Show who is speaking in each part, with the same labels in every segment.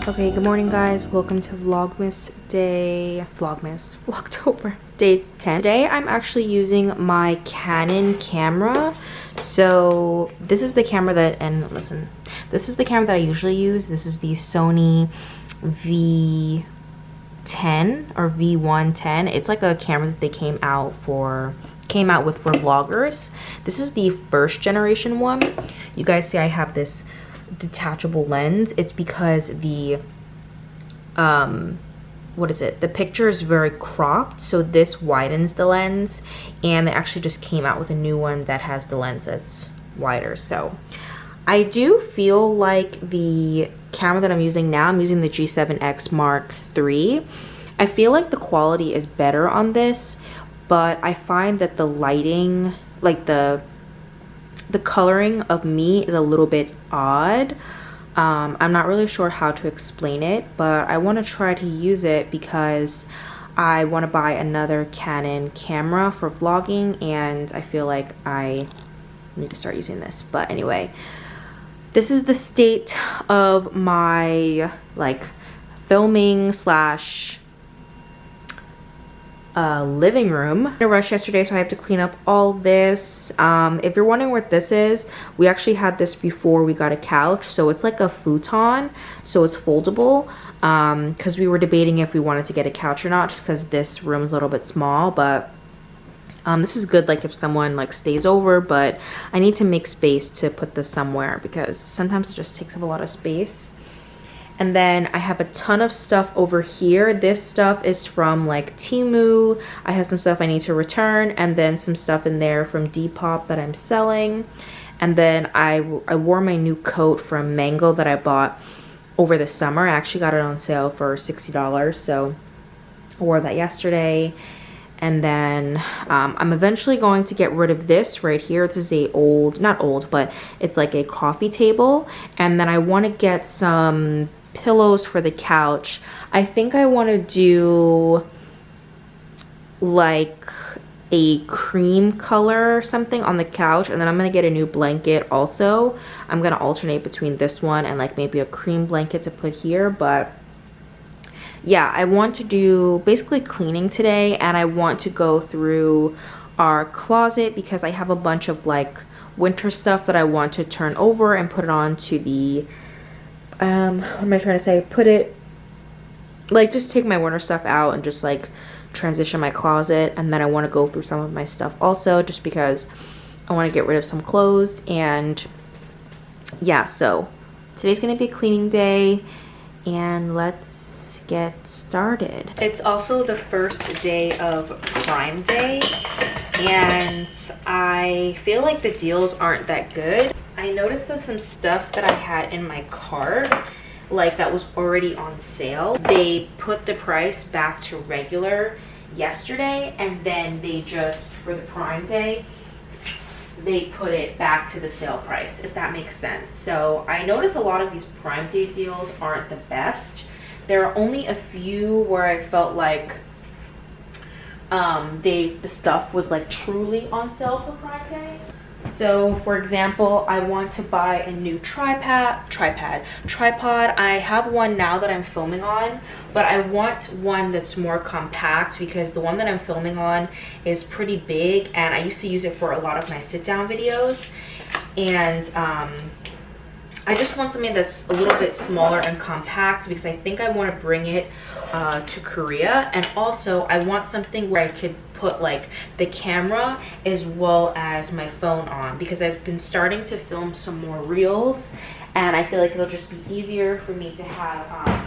Speaker 1: Okay, good morning guys. Welcome to Vlogtober day 10. Today I'm actually using my Canon camera. So this is the camera that, and listen, this is the camera that I usually use. This is the Sony V10 or V110. It's like a camera that they came out with for vloggers. This is the first generation one. You guys see I have this detachable lens. It's because the the picture is very cropped, so this widens the lens, and they actually just came out with a new one that has the lens that's wider. So I do feel like the camera that I'm using now, I'm using the G7X Mark III. I feel like the quality is better on this, but I find that the lighting, like the coloring of me is a little bit odd. I'm not really sure how to explain it, but I want to try to use it because I want to buy another Canon camera for vlogging, and I feel like I need to start using this. But anyway, this is the state of my filming slash living room. I rushed yesterday, so I have to clean up all this. If you're wondering what this is, we actually had this before we got a couch. So it's like a futon, so it's foldable, because we were debating if we wanted to get a couch or not, just because this room is a little bit small. But this is good like if someone stays over, but I need to make space to put this somewhere because sometimes it just takes up a lot of space. And then I have a ton of stuff over here. This stuff is from Temu. I have some stuff I need to return, and then some stuff in there from Depop that I'm selling. And then I wore my new coat from Mango that I bought over the summer. I actually got it on sale for $60, so I wore that yesterday. And then I'm eventually going to get rid of this right here. This is not old, but it's like a coffee table. And then I want to get some pillows for the couch. I think I want to do a cream color or something on the couch, and then I'm gonna get a new blanket also. I'm gonna alternate between this one and maybe a cream blanket to put here. But yeah, I want to do basically cleaning today, and I want to go through our closet because I have a bunch of winter stuff that I want to turn over and put it onto the what am I trying to say? Put it just take my winter stuff out and just transition my closet. And then I want to go through some of my stuff also, just because I want to get rid of some clothes. And yeah, so today's gonna be a cleaning day, and let's get started. It's also the first day of Prime Day, and I feel like the deals aren't that good. I noticed that some stuff that I had in my cart, that was already on sale, they put the price back to regular yesterday, and then they just, for the Prime Day, they put it back to the sale price, if that makes sense. So I noticed a lot of these Prime Day deals aren't the best. There are only a few where I felt the stuff was truly on sale for Prime Day. So for example, I want to buy a new tripod. I have one now that I'm filming on, but I want one that's more compact because the one that I'm filming on is pretty big, and I used to use it for a lot of my sit down videos. And I just want something that's a little bit smaller and compact because I think I want to bring it to Korea. And also I want something where I could put the camera as well as my phone on, because I've been starting to film some more reels, and I feel like it'll just be easier for me to have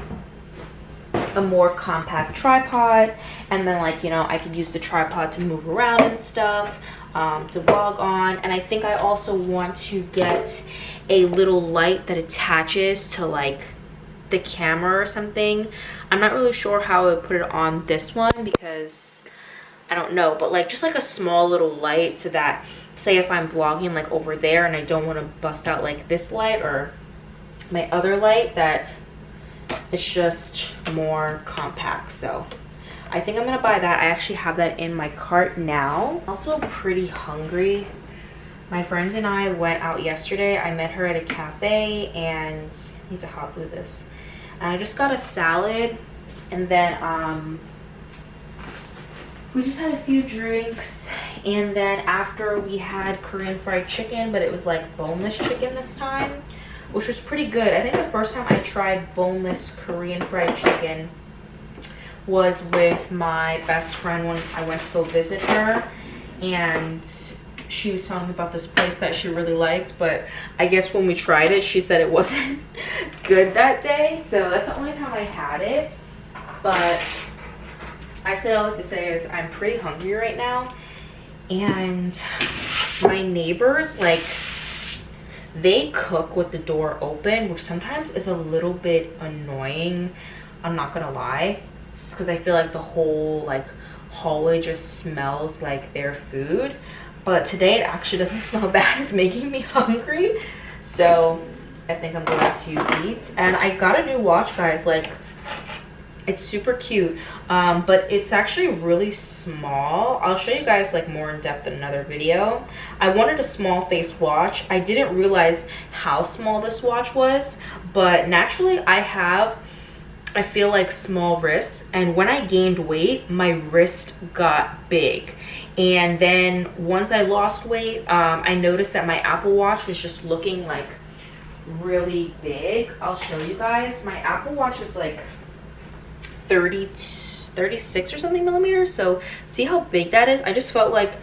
Speaker 1: a more compact tripod. And then I could use the tripod to move around and stuff, to vlog on. And I think I also want to get a little light that attaches to the camera or something. I'm not really sure how I would put it on this one because I don't know, but just a small little light, so that say if I'm vlogging over there and I don't want to bust out this light or my other light, that it's just more compact. So I think I'm gonna buy that. I actually have that in my cart now. I'm also pretty hungry. My friends and I went out yesterday. I met her at a cafe, and I need to hot glue this. And I just got a salad, and then we just had a few drinks, and then after we had Korean fried chicken, but it was like boneless chicken this time, which was pretty good. I think the first time I tried boneless Korean fried chicken was with my best friend when I went to go visit her, and she was telling me about this place that she really liked, but I guess when we tried it, she said it wasn't good that day. So that's the only time I had it. But I say all I have to say is I'm pretty hungry right now, and my neighbors, like, they cook with the door open, which sometimes is a little bit annoying, I'm not gonna lie, because I feel like the whole like hallway just smells like their food. But today it actually doesn't smell bad. It's making me hungry, so I think I'm going to eat. And I got a new watch, guys. Like, it's super cute, but it's actually really small. I'll show you guys like more in depth in another video. I wanted a small face watch. I didn't realize how small this watch was, but naturally I feel like small wrists, and when I gained weight, my wrist got big. And then once I lost weight, I noticed that my Apple Watch was just looking like really big. I'll show you guys. My Apple Watch is like 36 or something millimeters, so see how big that is? I just felt like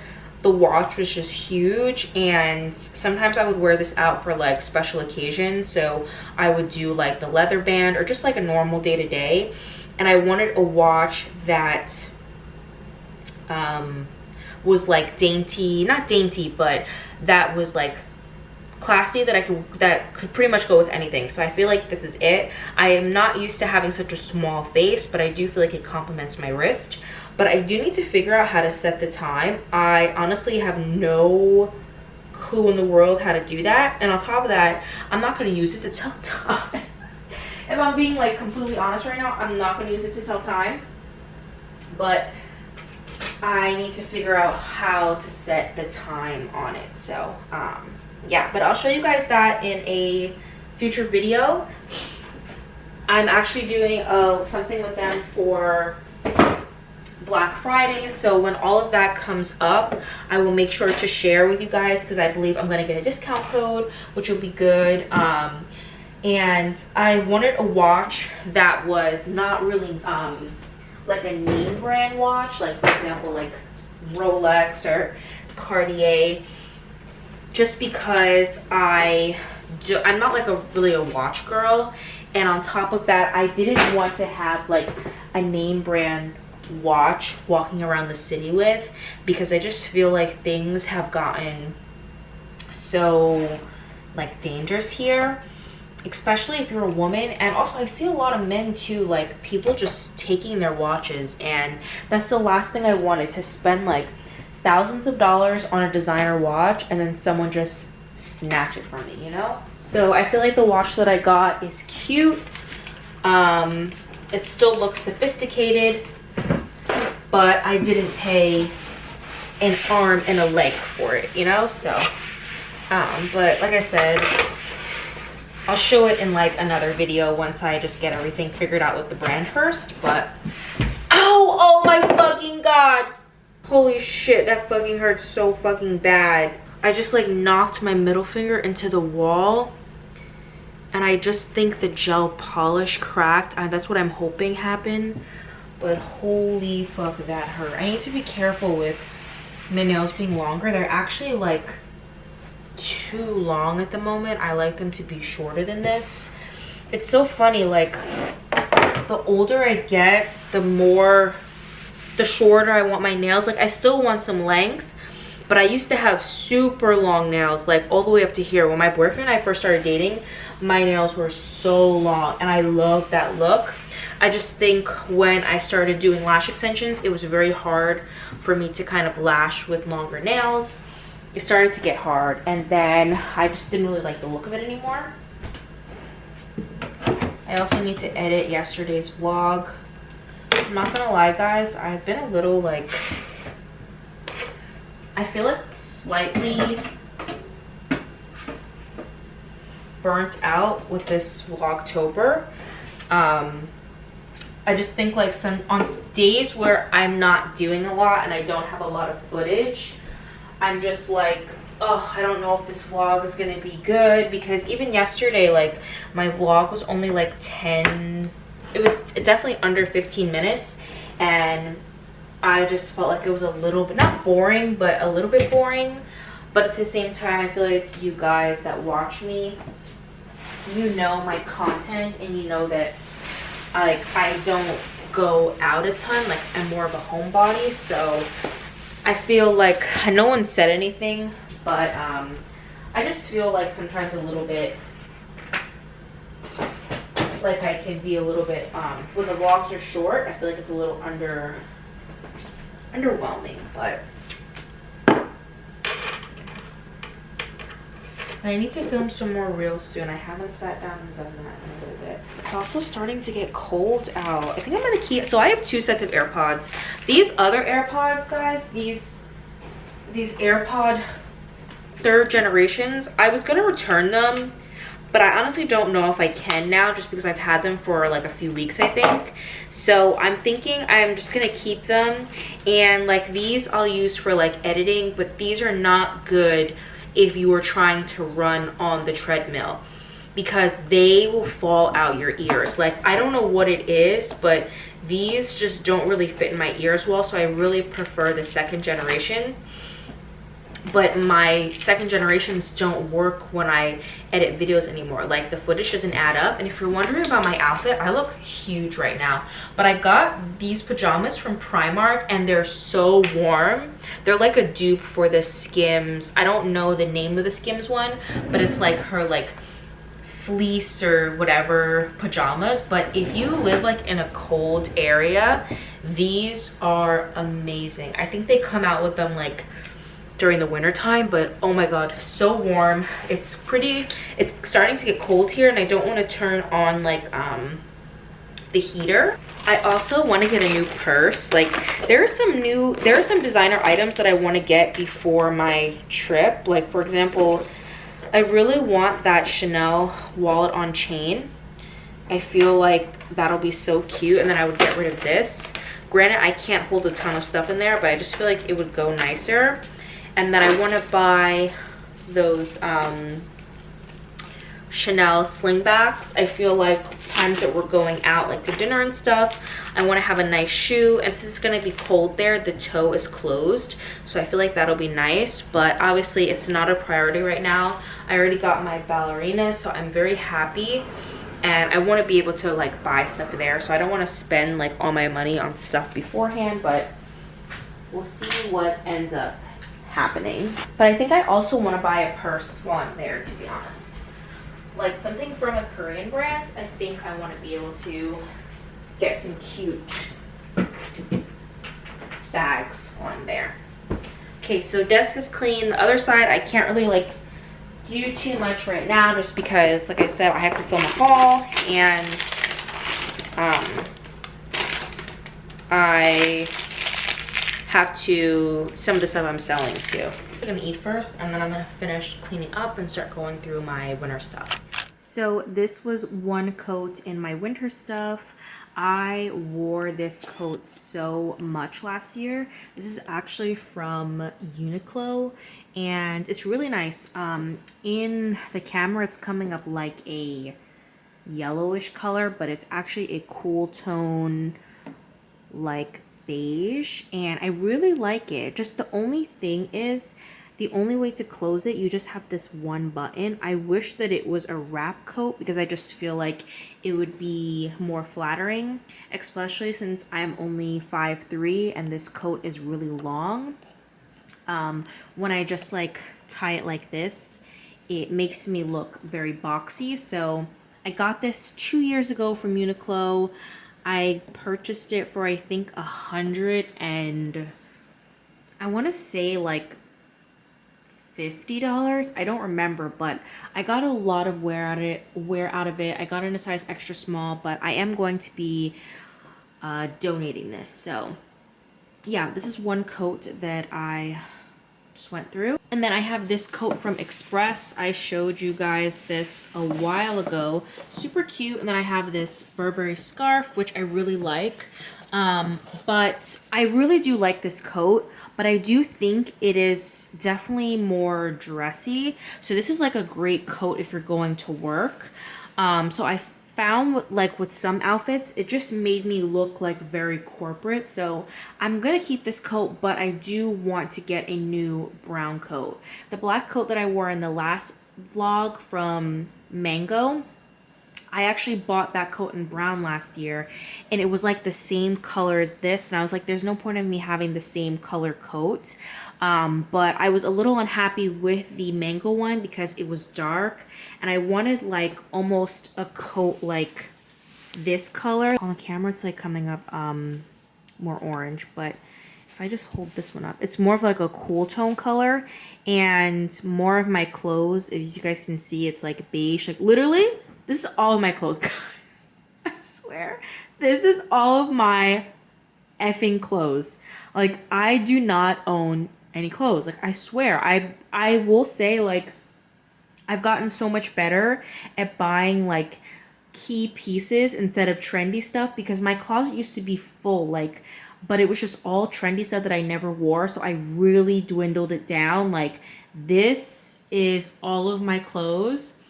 Speaker 1: the watch was just huge, and sometimes I would wear this out for like special occasions. So I would do like the leather band or just like a normal day-to-day, and I wanted a watch that was like dainty, not dainty, but that was like classy, that could pretty much go with anything. So I feel like this is it. I am not used to having such a small face, but I do feel like it complements my wrist. But I do need to figure out how to set the time. I honestly have no clue in the world how to do that. And on top of that, I'm not going to use it to tell time. If I'm being like completely honest right now, I'm not going to use it to tell time. But I need to figure out how to set the time on it. So yeah, but I'll show you guys that in a future video. I'm actually doing something with them for Black Friday, so when all of that comes up, I will make sure to share with you guys, because I believe I'm going to get a discount code, which will be good. And I wanted a watch that was not really like a name brand watch, like for example like Rolex or Cartier, just because I'm not like really a watch girl. And on top of that, I didn't want to have like a name brand watch walking around the city with, because I just feel like things have gotten so like dangerous here, especially if you're a woman. And also I see a lot of men too, like people just taking their watches, and that's the last thing I wanted, to spend like thousands of dollars on a designer watch and then someone just snatch it from me, you know? So I feel like the watch that I got is cute. It still looks sophisticated, but I didn't pay an arm and a leg for it, you know? So but like I said, I'll show it in like another video once I just get everything figured out with the brand first. But oh my fucking god, holy shit, that fucking hurts so fucking bad. I just like knocked my middle finger into the wall, and I just think the gel polish cracked. That's what I'm hoping happened, but holy fuck, that hurt. I need to be careful with my nails being longer. They're actually like too long at the moment. I like them to be shorter than this. It's so funny, like the older I get, the shorter I want my nails. Like I still want some length, but I used to have super long nails, like all the way up to here. When my boyfriend and I first started dating, my nails were so long, and I love that look. I just think when I started doing lash extensions, it was very hard for me to kind of lash with longer nails. It started to get hard, and then I just didn't really like the look of it anymore. I also need to edit yesterday's vlog. I'm not gonna lie, guys, I've been a little like, I feel like slightly burnt out with this Vlogtober. I just think like on days where I'm not doing a lot and I don't have a lot of footage, I'm just like, oh, I don't know if this vlog is gonna be good, because even yesterday, like, my vlog was only like it was definitely under 15 minutes, and I just felt like it was a little bit, not boring, but a little bit boring. But at the same time, I feel like you guys that watch me, you know my content, and you know that like I don't go out a ton. Like, I'm more of a homebody, so I feel like no one said anything, but I just feel like sometimes a little bit like I can be a little bit when the vlogs are short, I feel like it's a little underwhelming. But I need to film some more reels soon. I haven't sat down and done that in a little bit. It's also starting to get cold out. I think I'm gonna keep, so I have 2 sets of AirPods. These other AirPods, guys, these AirPod 3rd generations, I was gonna return them, but I honestly don't know if I can now, just because I've had them for like a few weeks, I think. So I'm thinking I'm just gonna keep them, and like these I'll use for like editing, but these are not good if you are trying to run on the treadmill, because they will fall out your ears. Like, I don't know what it is, but these just don't really fit in my ears well, so I really prefer the 2nd generation. But my 2nd generations don't work when I edit videos anymore. Like, the footage doesn't add up. And if you're wondering about my outfit, I look huge right now, but I got these pajamas from Primark, and they're so warm. They're like a dupe for the Skims. I don't know the name of the Skims one, but it's like her like fleece or whatever pajamas. But if you live like in a cold area, these are amazing. I think they come out with them like during the winter time, but oh my god, so warm. It's starting to get cold here, and I don't want to turn on like the heater. I also want to get a new purse. Like, there are some designer items that I want to get before my trip. Like, for example, I really want that Chanel wallet on chain. I feel like that'll be so cute, and then I would get rid of this. Granted, I can't hold a ton of stuff in there, but I just feel like it would go nicer. And then I want to buy those Chanel slingbacks. I feel like times that we're going out, like to dinner and stuff, I want to have a nice shoe. And since it's going to be cold there, the toe is closed, so I feel like that'll be nice. But obviously it's not a priority right now. I already got my ballerina, so I'm very happy, and I want to be able to like buy stuff there, so I don't want to spend like all my money on stuff beforehand, but we'll see what ends up happening. But I think I also want to buy a purse while I'm there, to be honest. Like something from a Korean brand. I think I want to be able to get some cute bags on there. Okay, so desk is clean. The other side, I can't really like do too much right now, just because, like I said, I have to film a haul, and I have to, some of the stuff I'm selling too. I'm gonna eat first, and then I'm gonna finish cleaning up and start going through my winter stuff. So this was one coat in my winter stuff. I wore this coat so much last year. This is actually from Uniqlo, and it's really nice. In the camera, it's coming up like a yellowish color, but it's actually a cool tone, like beige, and I really like it. Just the only thing is, the only way to close it, you just have this one button. I wish that it was a wrap coat, because I just feel like it would be more flattering, especially since I'm only 5'3" and this coat is really long. When I just like tie it like this, it makes me look very boxy. So I got this 2 years ago from Uniqlo. I purchased it for I think $100 and I want to say like $50. I don't remember, but I got a lot of wear out of it. I got in a size extra small, but I am going to be donating this. So yeah, this is one coat that I just went through. And then I have this coat from Express. I showed you guys this a while ago. Super cute. And then I have this Burberry scarf, which I really like. But I really do like this coat, but I do think it is definitely more dressy. So this is like a great coat if you're going to work. So I found like with some outfits, it just made me look like very corporate. So I'm gonna keep this coat, but I do want to get a new brown coat. The black coat that I wore in the last vlog from Mango, I actually bought that coat in brown last year, and it was like the same color as this, and I was like, there's no point in me having the same color coat. But I was a little unhappy with the Mango one because it was dark, and I wanted like almost a coat like this color. On the camera it's like coming up more orange, but if I just hold this one up, it's more of like a cool tone color, and more of my clothes, as you guys can see, it's like beige. Like literally, this is all of my clothes, guys. I swear. This is all of my effing clothes. Like, I do not own any clothes. Like, I swear. I will say, like, I've gotten so much better at buying, like, key pieces instead of trendy stuff, because my closet used to be full, like, but it was just all trendy stuff that I never wore. So I really dwindled it down. Like, this is all of my clothes.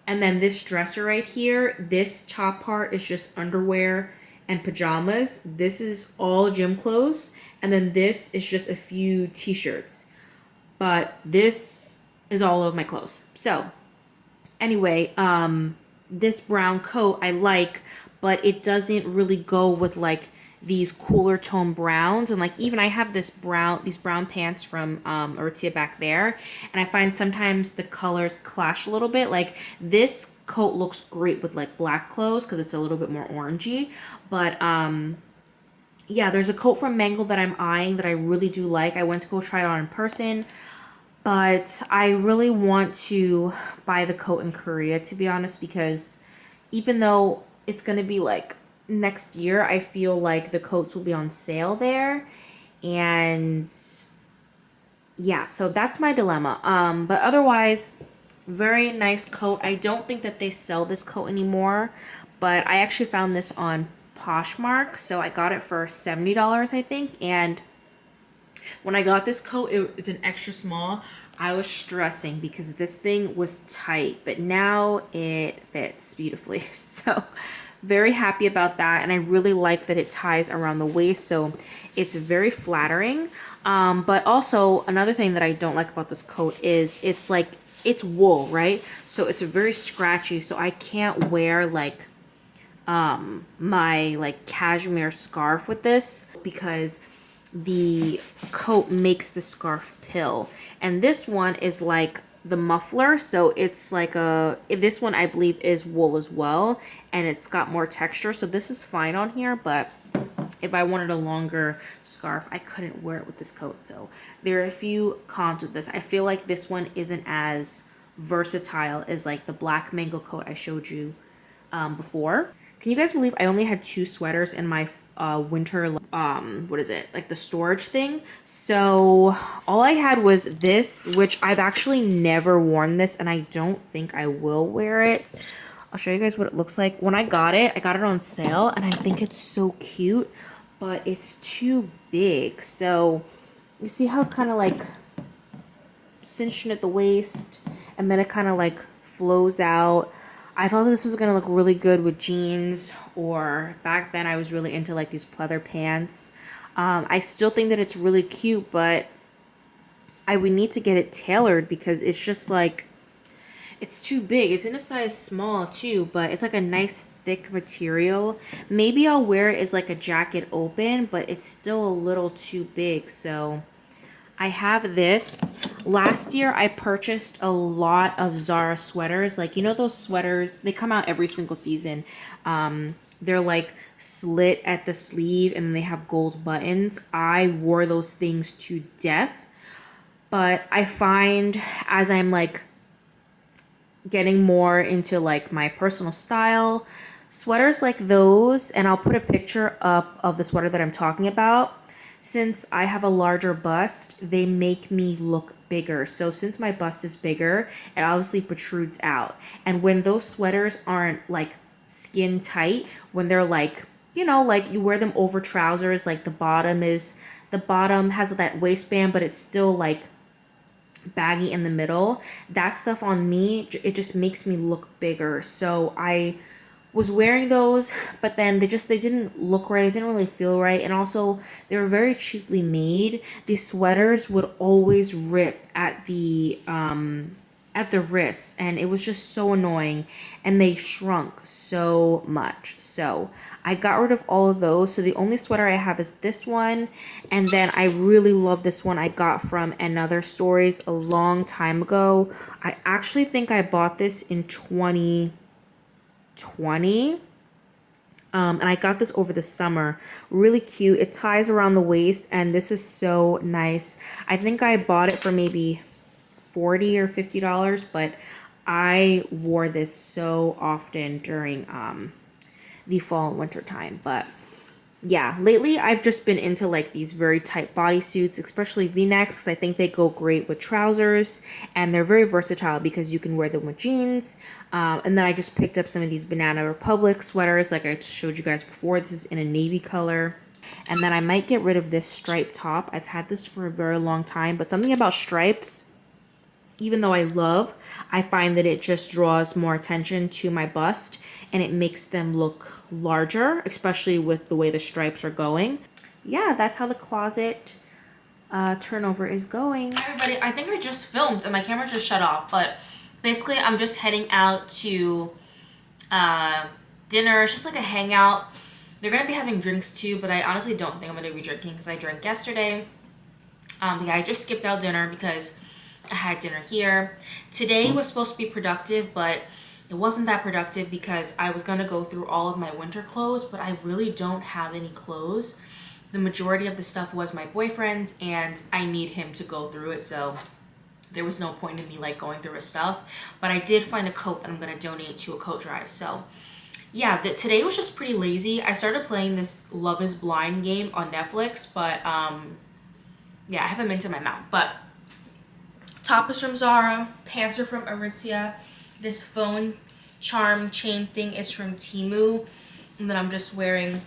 Speaker 1: And then this dresser right here, this top part is just underwear and pajamas. This is all gym clothes. And then this is just a few t-shirts. But this is all of my clothes. So anyway, this brown coat I like, but it doesn't really go with like these cooler tone browns. And like even I have these brown pants from Aritzia back there, and I find sometimes the colors clash a little bit. Like this coat looks great with like black clothes because it's a little bit more orangey, but yeah, there's a coat from Mango that I'm eyeing that I really do like. I went to go try it on in person, but I really want to buy the coat in Korea, to be honest, because even though it's gonna be like next year, I feel like the coats will be on sale there. And yeah, so that's my dilemma. But otherwise, very nice coat. I don't think that they sell this coat anymore, but I actually found this on Poshmark, so I got it for $70, I think. And when I got this coat, it's an extra small. I was stressing because this thing was tight, but now it fits beautifully. So very happy about that, and I really like that it ties around the waist, so it's very flattering. But also another thing that I don't like about this coat is it's wool, right? So it's very scratchy, so I can't wear like my like cashmere scarf with this because the coat makes the scarf pill. And this one is like the muffler, so it's like this one I believe is wool as well, and it's got more texture, so this is fine on here. But if I wanted a longer scarf, I couldn't wear it with this coat. So there are a few cons with this. I feel like this one isn't as versatile as like the black Mango coat I showed you before. Can you guys believe I only had 2 sweaters in my winter what is it, like the storage thing? So all I had was this, which I've actually never worn this, and I don't think I will wear it. I'll show you guys what it looks like. When I got it on sale, and I think it's so cute, but it's too big. So you see how it's kind of like cinched at the waist, and then it kind of like flows out. I thought this was going to look really good with jeans, or back then I was really into like these pleather pants. I still think that it's really cute, but I would need to get it tailored because it's just like, it's too big. It's in a size small too, but it's like a nice thick material. Maybe I'll wear it as like a jacket open, but it's still a little too big. So I have this. Last year I purchased a lot of Zara sweaters. Like, you know those sweaters, they come out every single season. They're like slit at the sleeve and then they have gold buttons. I wore those things to death. But I find as I'm like getting more into like my personal style, sweaters like those, and I'll put a picture up of the sweater that I'm talking about. Since I have a larger bust, they make me look bigger. So since my bust is bigger, it obviously protrudes out. And when those sweaters aren't like skin tight, when they're like, you know, like you wear them over trousers, like the bottom has that waistband, but it's still like baggy in the middle. That stuff on me, it just makes me look bigger. So I was wearing those, but then they didn't look right. It didn't really feel right. And also they were very cheaply made. These sweaters would always rip at the wrists, and it was just so annoying, and they shrunk so much. So I got rid of all of those. So the only sweater I have is this one, and then I really love this one I got from Another Stories a long time ago. I actually think I bought this in 2020. And I got this over the summer. Really cute. It ties around the waist, and this is so nice. I think I bought it for maybe $40 or $50, but I wore this so often during the fall and winter time. But yeah, lately I've just been into like these very tight bodysuits, especially V-necks, because I think they go great with trousers, and they're very versatile because you can wear them with jeans. And then I just picked up some of these Banana Republic sweaters like I showed you guys before. This is in a navy color. And then I might get rid of this striped top. I've had this for a very long time, but something about stripes, even though I find that it just draws more attention to my bust, and it makes them look larger, especially with the way the stripes are going. Yeah, that's how the closet turnover is going. Hi everybody, I think I just filmed and my camera just shut off, but basically I'm just heading out to dinner. It's just like a hangout. They're gonna be having drinks too, but I honestly don't think I'm gonna be drinking because I drank yesterday. Yeah, I just skipped out dinner because I had dinner here. Today was supposed to be productive, but it wasn't that productive because I was going to go through all of my winter clothes, but I really don't have any clothes. The majority of the stuff was my boyfriend's, and I need him to go through it, so there was no point in me like going through his stuff. But I did find a coat that I'm going to donate to a coat drive. So yeah, today was just pretty lazy. I started playing this Love is Blind game on Netflix, but yeah, I have a mint in my mouth. But top is from Zara, pants are from Aritzia. This phone charm chain thing is from Temu. And then I'm just wearing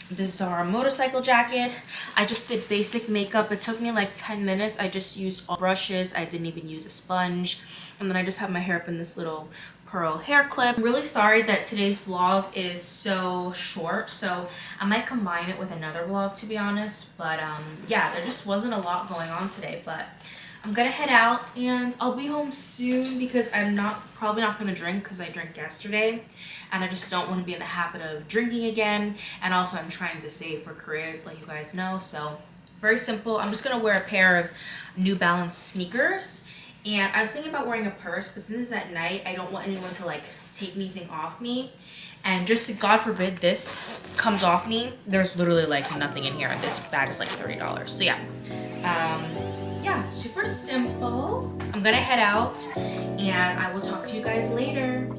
Speaker 1: this Zara motorcycle jacket. I just did basic makeup. It took me like 10 minutes. I just used all brushes. I didn't even use a sponge. And then I just have my hair up in this little pearl hair clip. I'm really sorry that today's vlog is so short. So I might combine it with another vlog, to be honest. But yeah, there just wasn't a lot going on today. But I'm gonna head out and I'll be home soon because I'm probably not gonna drink because I drank yesterday, and I just don't want to be in the habit of drinking again. And also I'm trying to save for Korea, like you guys know. So very simple. I'm just gonna wear a pair of New Balance sneakers, and I was thinking about wearing a purse, but since it's at night, I don't want anyone to like take anything off me. And just God forbid this comes off me, there's literally like nothing in here, and this bag is like $30. So yeah. Yeah, super simple. I'm gonna head out and I will talk to you guys later.